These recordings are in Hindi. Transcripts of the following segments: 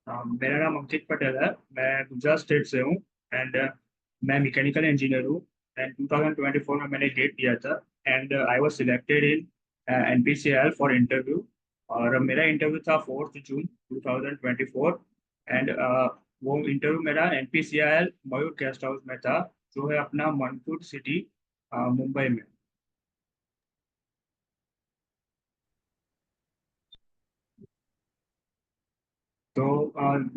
मेरा नाम अंकित पटेल है। मैं गुजरात स्टेट से हूँ। एंड मैं मैकेनिकल इंजीनियर हूँ। एंड 2024 में मैंने गेट दिया था। And I was selected in NPCI for interview. और मेरा इंटरव्यू था 4 जून 2024। एंड वो इंटरव्यू मेरा एनपीसीआई मयूर गेस्ट हाउस में था, जो है अपना मनकूट सिटी, मुंबई में। तो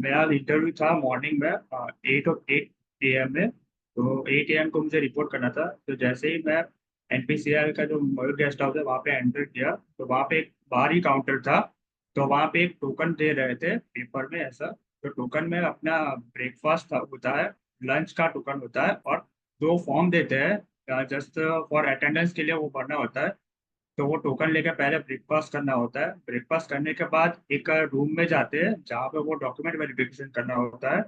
मेरा इंटरव्यू था मॉर्निंग में 8 में। तो 8 AM को मुझे रिपोर्ट करना था। तो जैसे ही मैं एनपीसीआर का जो मयूर गेस्ट हाउस है वहाँ पे एंटर किया, तो वहाँ पे एक बाहरी काउंटर था। तो वहाँ पे एक टोकन दे रहे थे पेपर में ऐसा। तो टोकन में अपना ब्रेकफास्ट होता है, लंच का टोकन होता है, और दो फॉर्म देते हैं जस्ट फॉर अटेंडेंस के लिए, वो भरना होता है। तो वो टोकन लेकर पहले ब्रेकफास्ट करना होता है। ब्रेकफास्ट करने के बाद एक रूम में जाते हैं जहाँ पे वो डॉक्यूमेंट वेरिफिकेशन करना होता है।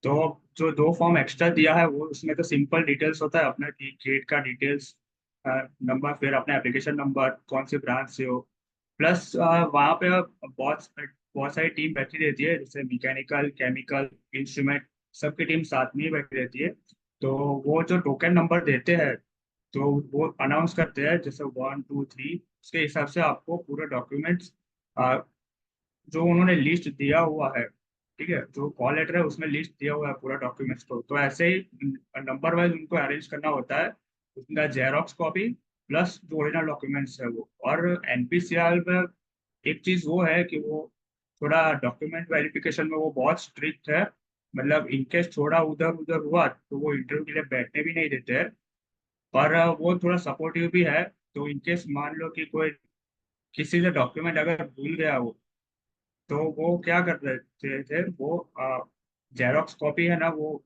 तो जो दो फॉर्म एक्स्ट्रा दिया है वो, उसमें तो सिंपल डिटेल्स होता है, अपना गेट का डिटेल्स, नंबर, फिर अपना एप्लीकेशन नंबर, कौन सी ब्रांच से हो। प्लस वहाँ पे बहुत बहुत सारी टीम बैठी रहती है, जैसे मैकेनिकल, केमिकल, इंस्ट्रूमेंट, सबकी टीम साथ में ही बैठी रहती है। तो वो जो टोकन नंबर देते हैं, तो वो अनाउंस करते हैं जैसे 1 2 3, उसके हिसाब से आपको पूरे डॉक्यूमेंट्स जो उन्होंने लिस्ट दिया हुआ है, ठीक है, जो कॉल लेटर है उसमें लिस्ट दिया हुआ है पूरा डॉक्यूमेंट्स को, तो ऐसे ही नंबर वाइज उनको अरेंज करना होता है। उसका जेरोक्स कॉपी प्लस जो ओरिजिनल डॉक्यूमेंट्स है वो। और एनपीसीआर में एक चीज वो है कि वो थोड़ा डॉक्यूमेंट वेरिफिकेशन में वो बहुत स्ट्रिक्ट है। मतलब इनकेस थोड़ा उधर उधर हुआ तो वो इंटरव्यू के लिए बैठने भी नहीं देते हैं। पर वो थोड़ा सपोर्टिव भी है। तो इनकेस मान लो कि कोई किसी से डॉक्यूमेंट अगर भूल गया हो, तो वो क्या कर रहे थे, वो जेरोक्स कॉपी है ना, वो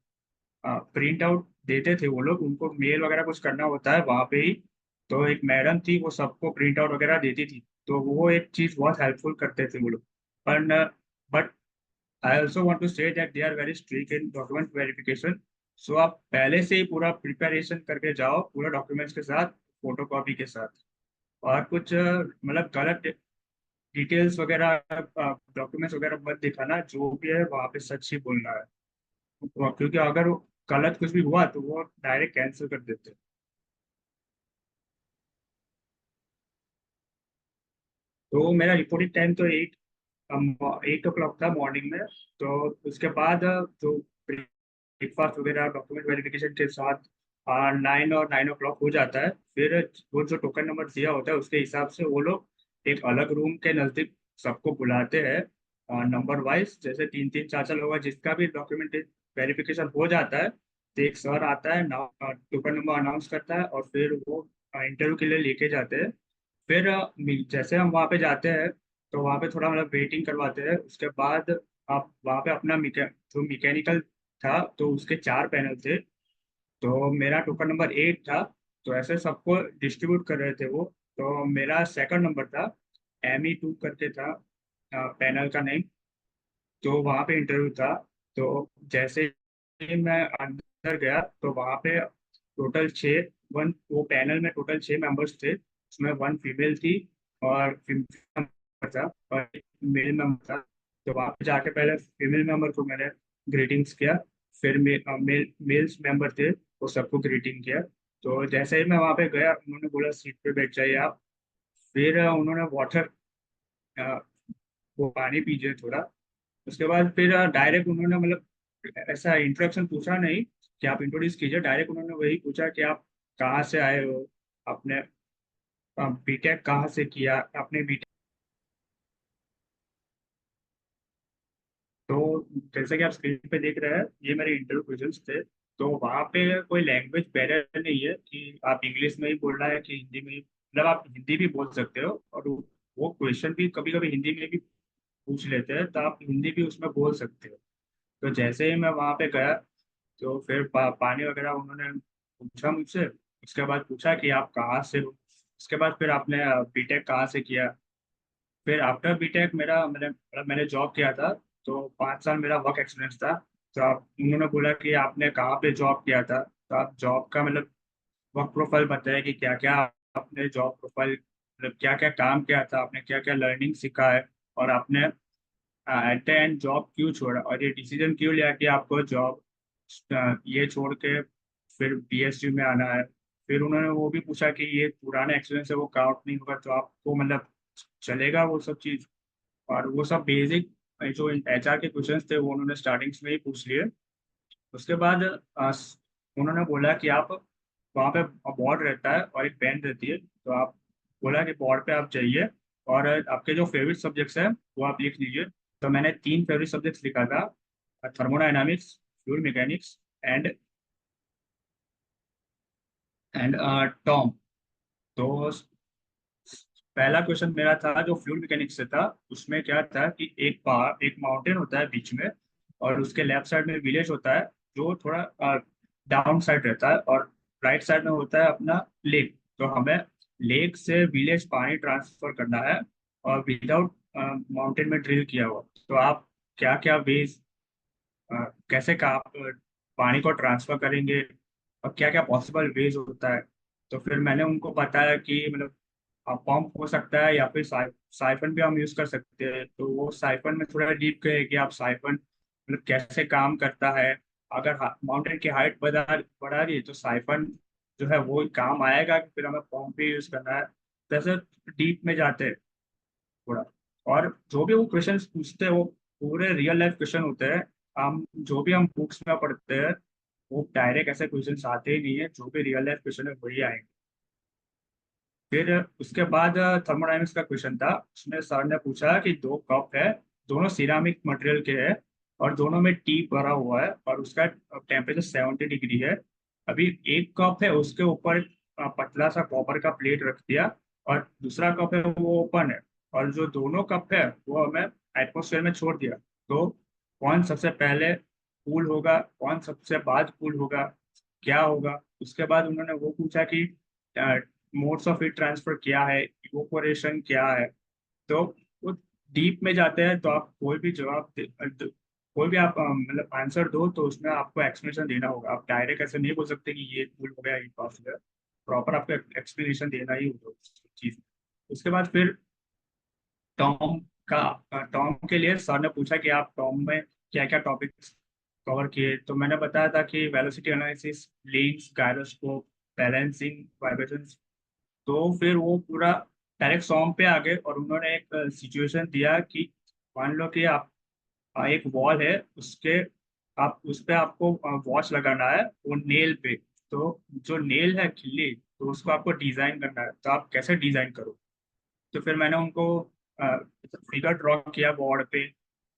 प्रिंट आउट देते थे वो लोग। उनको मेल वगैरह कुछ करना होता है वहां पे ही। तो एक मैडम थी, वो सबको प्रिंट आउट वगैरह देती थी। तो वो एक चीज बहुत हेल्पफुल करते थे वो लोग। पर but I also want to say that they are very strict in document verification. So आप पहले से ही पूरा प्रिपरेशन करके जाओ पूरे डॉक्यूमेंट्स के साथ, फोटो कॉपी के साथ। और कुछ मतलब गलत डिटेल्स वगैरह, डॉक्यूमेंट्स वगैरह मत दिखाना, जो भी है वहाँ पे सच ही बोलना है। क्योंकि अगर गलत कुछ भी हुआ तो वो डायरेक्ट कैंसिल कर देते हैं। तो मेरा रिपोर्टिंग टाइम तो 8 o'clock था मॉर्निंग में। तो उसके बाद जो ब्रेकफास्ट वगैरह डॉक्यूमेंट वेरिफिकेशन के साथ 9 और 9 o'clock हो जाता है। फिर वो जो टोकन नंबर दिया होता है उसके हिसाब से वो लोग एक अलग रूम के नज़दीक सबको बुलाते हैं, नंबर वाइज। जैसे 3 3 4 4 लोग हैं, जिसका भी डॉक्यूमेंट वेरिफिकेशन हो जाता है, तो एक सर आता है, टोकन नंबर अनाउंस करता है, और फिर वो इंटरव्यू के लिए लेके जाते हैं। फिर जैसे हम वहाँ पे जाते हैं, तो वहाँ पे थोड़ा मतलब वेटिंग करवाते हैं। उसके बाद आप वहाँ पे अपना जो मैकेनिकल था, तो उसके 4 पैनल थे। तो मेरा टोकन नंबर 8 था। तो ऐसे सबको डिस्ट्रीब्यूट कर रहे थे वो। तो मेरा सेकंड नंबर था, ME2 करके था पैनल का नेम। तो वहाँ पे इंटरव्यू था। तो जैसे ही मैं अंदर गया, तो वहाँ पे टोटल 6, वन वो पैनल में टोटल 6 मेंबर्स थे, उसमें वन फीमेल थी और फीमेल था, और एक मेल मेंबर था। तो वहाँ पे जाके पहले फीमेल मेंबर को मैंने ग्रीटिंग्स किया। फिर मेल्स मेंबर थे, वो सबको ग्रीटिंग किया। तो जैसे ही मैं वहाँ पे गया, उन्होंने बोला सीट पे बैठ जाइए आप। फिर उन्होंने वाटर, वो पानी पीजिए थोड़ा। उसके बाद फिर डायरेक्ट उन्होंने मतलब ऐसा इंट्रोडक्शन पूछा नहीं कि आप इंट्रोड्यूस कीजिए, डायरेक्ट उन्होंने वही पूछा कि आप कहाँ से आए हो, आपने बीटेक कहाँ से किया, आपने बीटेक। तो जैसे कि आप स्क्रीन पे देख रहे हैं, ये मेरे इंटरव्यू क्वेश्चंस थे। तो वहाँ पे कोई लैंग्वेज बैरियर नहीं है कि आप इंग्लिश में ही बोलना है कि हिंदी में ही, मतलब आप हिंदी भी बोल सकते हो। और वो क्वेश्चन भी कभी कभी हिंदी में भी पूछ लेते हैं, तो आप हिंदी भी उसमें बोल सकते हो। तो जैसे ही मैं वहाँ पे गया, तो फिर पानी वगैरह उन्होंने पूछा मुझसे। उसके बाद पूछा कि आप कहाँ से हो। उसके बाद फिर आपने बीटेक कहाँ से किया। फिर आफ्टर बीटेक मेरा मैंने जॉब किया था। तो 5 साल मेरा वर्क एक्सपीरियंस था। तो आप उन्होंने बोला कि आपने कहाँ पे जॉब किया था, तो आप जॉब का मतलब वर्क प्रोफाइल बताया कि क्या क्या आपने जॉब प्रोफाइल, मतलब क्या क्या काम किया था, आपने क्या क्या लर्निंग सीखा है, और आपने एट द एंड जॉब क्यों छोड़ा और ये डिसीजन क्यों लिया कि आपको जॉब ये छोड़ के फिर बीएसयू में आना है। फिर उन्होंने वो भी पूछा कि ये पुराना एक्सपीरियंस है वो काउंट नहीं होगा तो आपको मतलब चलेगा वो सब चीज़। और वो सब बेसिक जो एचआर के क्वेश्चंस थे वो उन्होंने स्टार्टिंग में ही पूछ लिए। उसके बाद उन्होंने बोला कि आप वहाँ पे बोर्ड रहता है और एक पेन रहती है तो आप बोला कि बोर्ड पे आप जाइए और आपके जो फेवरेट सब्जेक्ट्स हैं वो आप लिख लीजिए। तो मैंने 3 फेवरेट सब्जेक्ट्स लिखा था, thermodynamics, fluid mechanics and and Tom. तो पहला क्वेश्चन मेरा था जो फ्लूइड मैकेनिक्स से था, उसमें क्या था कि एक पहाड़ एक माउंटेन होता है बीच में और उसके लेफ्ट साइड में विलेज होता है जो थोड़ा डाउन साइड रहता है और राइट साइड में होता है अपना लेक। तो हमें लेक से विलेज पानी ट्रांसफर करना है और विदाउट माउंटेन में ड्रिल किया हुआ। तो आप क्या क्या वेज कैसे का आप पानी को ट्रांसफर करेंगे और क्या क्या पॉसिबल वेज होता है। तो फिर मैंने उनको बताया कि मतलब पंप हो सकता है या फिर साइफन भी हम यूज कर सकते हैं। तो वो साइफन में थोड़ा डीप गए कि आप साइफन मतलब कैसे काम करता है। अगर माउंटेन की हाइट बढ़ा दी तो साइफन जो है वो काम आएगा कि फिर हमें पंप भी यूज करना है। जैसे डीप में जाते हैं थोड़ा। और जो भी वो क्वेश्चंस पूछते हैं वो पूरे रियल लाइफ क्वेश्चन होते हैं। हम जो भी हम बुक्स में पढ़ते हैं वो डायरेक्ट ऐसे क्वेश्चंस आते ही नहीं है, जो भी रियल लाइफ क्वेश्चन है वही आएंगे। फिर उसके बाद थर्मोडायनेमिक्स का क्वेश्चन था, उसमें सर ने पूछा कि 2 कप है, दोनों सिरामिक मटेरियल के हैं और दोनों में टी भरा हुआ है और उसका टेम्परेचर 70 डिग्री है। अभी एक कप है उसके ऊपर पतला सा कॉपर का प्लेट रख दिया और दूसरा कप है वो ओपन है और जो दोनों कप है वो हमें एटमोसफेयर में छोड़ दिया। तो कौन सबसे पहले कूल होगा कौन सबसे बाद कूल होगा क्या होगा। उसके बाद उन्होंने वो पूछा कि मोड्स ऑफ हीट ट्रांसफर क्या है, इवोपोरेशन क्या है। तो वो डीप में जाते हैं तो आप कोई भी कोई भी आप मतलब आंसर दो तो उसमें आपको एक्सप्लेनेशन देना होगा। आप डायरेक्ट ऐसे नहीं बोल सकते कि ये कूल हो गया ये पॉसिबल है। प्रॉपर आपको एक्सप्लेनेशन देना ही होगा उस चीज। उसके बाद फिर टॉम टॉम के लिए सर ने पूछा कि आप टॉम में क्या क्या टॉपिक्स कवर किए। तो मैंने बताया था कि velocity analysis, links, gyroscope, balancing, vibrations. तो फिर वो पूरा डायरेक्ट सॉन्ग पे आ गए और उन्होंने एक सिचुएशन दिया कि मान लो कि आप एक वॉल है उसके आप उस पे आपको वॉच लगाना है वो नेल पे। तो जो नेल है खिल्ली तो उसको आपको डिजाइन करना है तो आप कैसे डिजाइन करो। तो फिर मैंने उनको फिगर ड्रॉ किया बोर्ड पे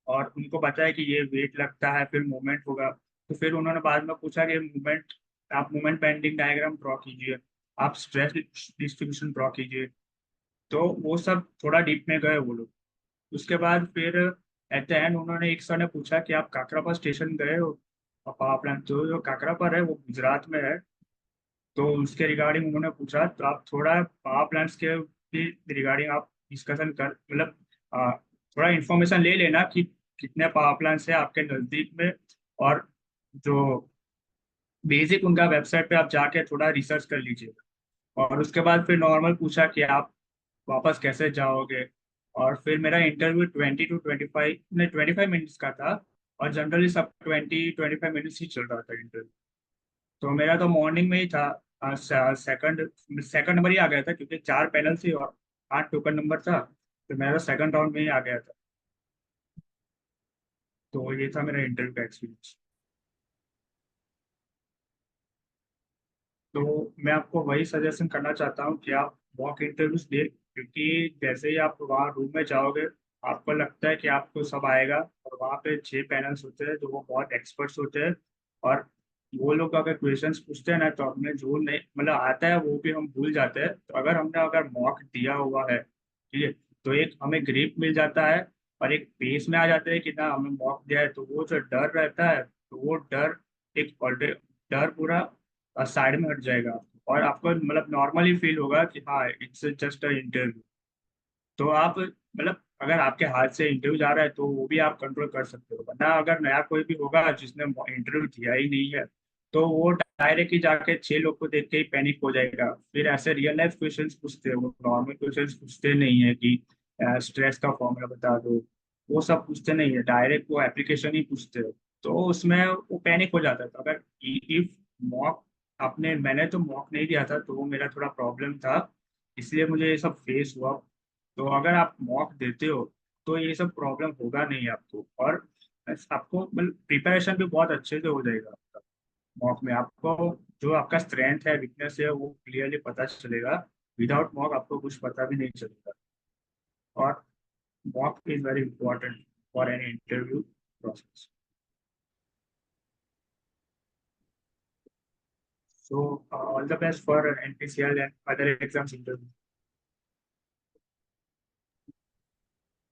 और उनको बताया कि ये वेट लगता है फिर मूवमेंट होगा। तो फिर उन्होंने बाद में पूछा कि मूवमेंट आप मूवमेंट बेंडिंग डायग्राम ड्रॉ कीजिए, आप स्ट्रेस डिस्ट्रीब्यूशन ड्रॉ कीजिए। तो वो सब थोड़ा डीप में गए वो लोग। उसके बाद फिर एट द एंड उन्होंने एक सर ने पूछा कि आप काकरापा स्टेशन गए हो और पावर प्लांट तो जो काकरापा है वो गुजरात में है। तो उसके रिगार्डिंग उन्होंने पूछा तो आप थोड़ा पावर प्लांट्स के भी रिगार्डिंग आप डिस्कशन कर मतलब थोड़ा इन्फॉर्मेशन ले लेना कि कितने पावर प्लांट्स है आपके नज़दीक में। और जो बेसिक उनका वेबसाइट पे आप जाके थोड़ा रिसर्च कर लीजिएगा। और उसके बाद फिर नॉर्मल पूछा कि आप वापस कैसे जाओगे। और फिर मेरा इंटरव्यू 20 to 25 नहीं 25 मिनट्स का था और जनरली सब 20-25 मिनट्स ही चल रहा था इंटरव्यू। तो मेरा तो मॉर्निंग में ही था। सेकंड सेकंड नंबर ही आ गया था क्योंकि 4 पैनल थी और 8 टोकन नंबर था। तो मेरा सेकंड राउंड में ही आ गया था। तो ये था मेरा इंटरव्यू का एक्सपीरियंस। तो मैं आपको वही सजेशन करना चाहता हूँ कि आप मॉक इंटरव्यूज दे क्योंकि जैसे ही आप वहाँ रूम में जाओगे आपको लगता है कि आपको सब आएगा। और वहाँ पे 6 पैनल्स होते हैं जो वो बहुत एक्सपर्ट्स होते हैं। और वो लोग अगर क्वेश्चंस पूछते हैं ना तो हमें जो नहीं मतलब आता है वो भी हम भूल जाते हैं। तो अगर मॉक दिया हुआ है ठीक है तो एक हमें ग्रिप मिल जाता है और एक पेस में आ जाते हैं कि ना हमें मॉक दिया है। तो वो जो डर रहता है तो वो डर एक डर पूरा साइड में हट जाएगा और आपको मतलब नॉर्मली फील होगा कि हाँ इट्स जस्ट अ इंटरव्यू। तो आप मतलब अगर आपके हाथ से इंटरव्यू जा रहा है तो वो भी आप कंट्रोल कर सकते हो। वरना अगर नया कोई भी होगा जिसने इंटरव्यू दिया ही नहीं है तो वो डायरेक्ट ही जाके 6 लोग को देख के ही पैनिक हो जाएगा। फिर ऐसे रियल लाइफ क्वेश्चंस पूछते हैं, वो नॉर्मल क्वेश्चंस पूछते नहीं है कि स्ट्रेस का फॉर्मूला बता दो वो सब पूछते नहीं है, डायरेक्ट वो एप्लीकेशन ही पूछते हो। तो उसमें वो पैनिक हो जाता था। अगर इफ मॉक आपने मैंने तो मॉक नहीं दिया था, तो वो मेरा थोड़ा प्रॉब्लम था, इसलिए मुझे ये सब फेस हुआ। तो अगर आप मॉक देते हो तो ये सब प्रॉब्लम होगा नहीं आपको, और आपको मतलब प्रिपरेशन भी बहुत अच्छे से हो जाएगा आपका। मॉक में आपको जो आपका स्ट्रेंथ है, वीकनेस है, वो क्लियरली पता चलेगा। विदाउट मॉक आपको कुछ पता भी नहीं चलेगा। और mock is very important for any interview process. So all the best for NPCL and other exams interview.